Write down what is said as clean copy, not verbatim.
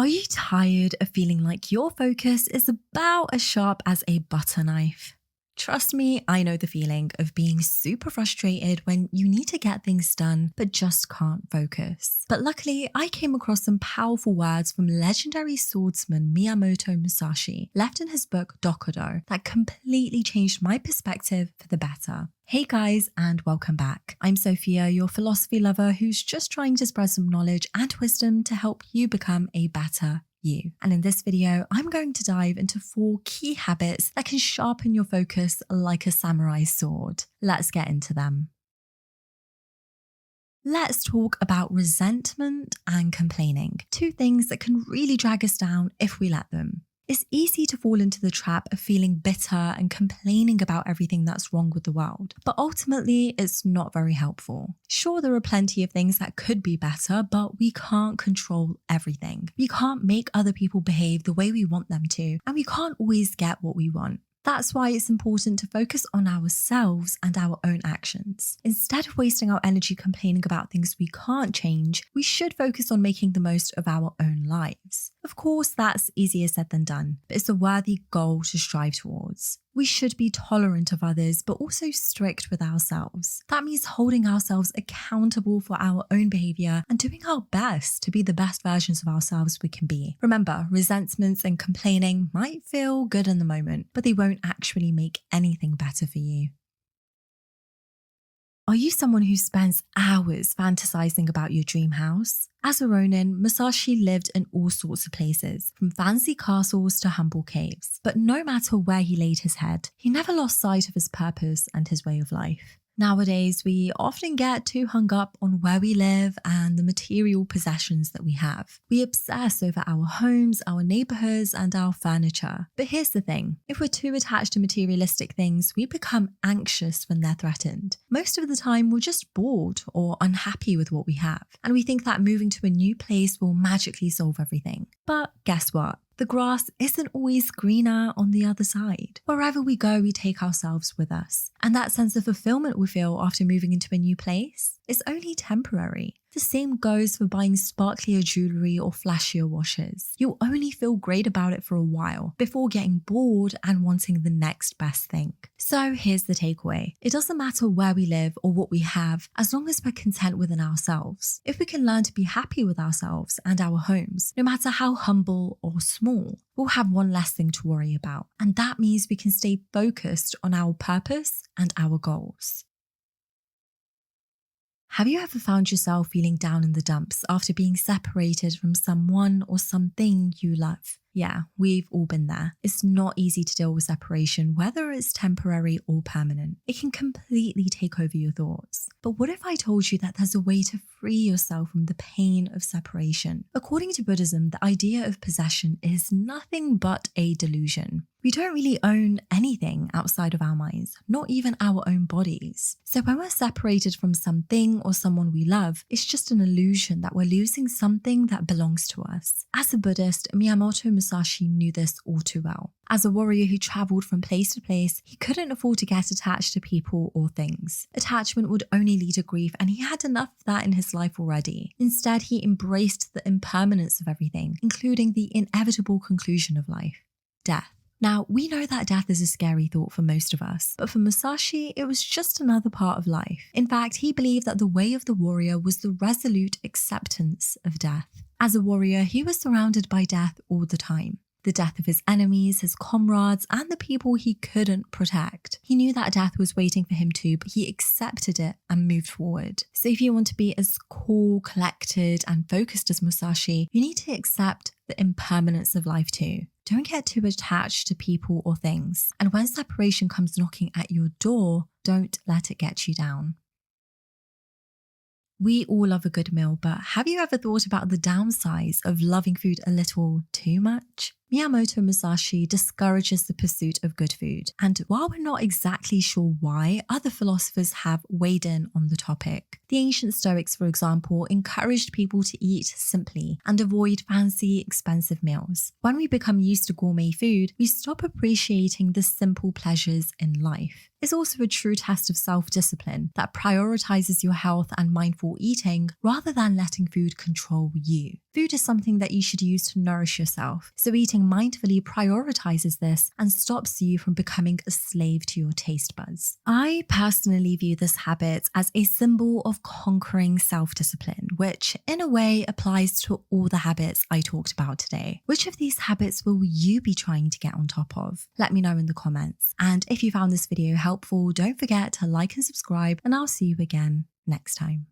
Are you tired of feeling like your focus is about as sharp as a butter knife? Trust me, I know the feeling of being super frustrated when you need to get things done but just can't focus. But luckily, I came across some powerful words from legendary swordsman Miyamoto Musashi left in his book Dokkodo that completely changed my perspective for the better. Hey guys, and welcome back. I'm Sophia, your philosophy lover who's just trying to spread some knowledge and wisdom to help you become a better you. And in this video, I'm going to dive into 4 key habits that can sharpen your focus like a samurai sword. Let's get into them. Let's talk about resentment and complaining, 2 things that can really drag us down if we let them. It's easy to fall into the trap of feeling bitter and complaining about everything that's wrong with the world, but ultimately it's not very helpful. Sure, there are plenty of things that could be better, but we can't control everything. We can't make other people behave the way we want them to, and we can't always get what we want. That's why it's important to focus on ourselves and our own actions. Instead of wasting our energy complaining about things we can't change, we should focus on making the most of our own lives. Of course, that's easier said than done, but it's a worthy goal to strive towards. We should be tolerant of others, but also strict with ourselves. That means holding ourselves accountable for our own behavior and doing our best to be the best versions of ourselves we can be. Remember, resentments and complaining might feel good in the moment, but they won't actually make anything better for you. Are you someone who spends hours fantasizing about your dream house? As a Ronin, Musashi lived in all sorts of places, from fancy castles to humble caves. But no matter where he laid his head, he never lost sight of his purpose and his way of life. Nowadays, we often get too hung up on where we live and the material possessions that we have. We obsess over our homes, our neighborhoods, and our furniture. But here's the thing, if we're too attached to materialistic things, we become anxious when they're threatened. Most of the time, we're just bored or unhappy with what we have, and we think that moving to a new place will magically solve everything. But guess what? The grass isn't always greener on the other side. Wherever we go, we take ourselves with us. And that sense of fulfillment we feel after moving into a new place is only temporary. The same goes for buying sparklier jewelry or flashier watches. You'll only feel great about it for a while before getting bored and wanting the next best thing. So here's the takeaway. It doesn't matter where we live or what we have, as long as we're content within ourselves. If we can learn to be happy with ourselves and our homes, no matter how humble or small, we'll have one less thing to worry about. And that means we can stay focused on our purpose and our goals. Have you ever found yourself feeling down in the dumps after being separated from someone or something you love? Yeah, we've all been there. It's not easy to deal with separation, whether it's temporary or permanent. It can completely take over your thoughts. But what if I told you that there's a way to free yourself from the pain of separation? According to Buddhism, the idea of possession is nothing but a delusion. We don't really own anything outside of our minds, not even our own bodies. So when we're separated from something or someone we love, it's just an illusion that we're losing something that belongs to us. As a Buddhist, Miyamoto Musashi knew this all too well. As a warrior who traveled from place to place, he couldn't afford to get attached to people or things. Attachment would only lead to grief, and he had enough of that in his life already. Instead, he embraced the impermanence of everything, including the inevitable conclusion of life, death. Now, we know that death is a scary thought for most of us, but for Musashi, it was just another part of life. In fact, he believed that the way of the warrior was the resolute acceptance of death. As a warrior, he was surrounded by death all the time. The death of his enemies, his comrades, and the people he couldn't protect. He knew that death was waiting for him too, but he accepted it and moved forward. So if you want to be as cool, collected, and focused as Musashi, you need to accept the impermanence of life too. Don't get too attached to people or things. And when separation comes knocking at your door, don't let it get you down. We all love a good meal, but have you ever thought about the downsides of loving food a little too much? Miyamoto Musashi discourages the pursuit of good food, and while we're not exactly sure why, other philosophers have weighed in on the topic. The ancient Stoics, for example, encouraged people to eat simply and avoid fancy, expensive meals. When we become used to gourmet food, we stop appreciating the simple pleasures in life. It's also a true test of self-discipline that prioritizes your health and mindful eating rather than letting food control you. Food is something that you should use to nourish yourself. So eating mindfully prioritizes this and stops you from becoming a slave to your taste buds. I personally view this habit as a symbol of conquering self-discipline, which in a way applies to all the habits I talked about today. Which of these habits will you be trying to get on top of? Let me know in the comments. And if you found this video helpful, don't forget to like and subscribe, and I'll see you again next time.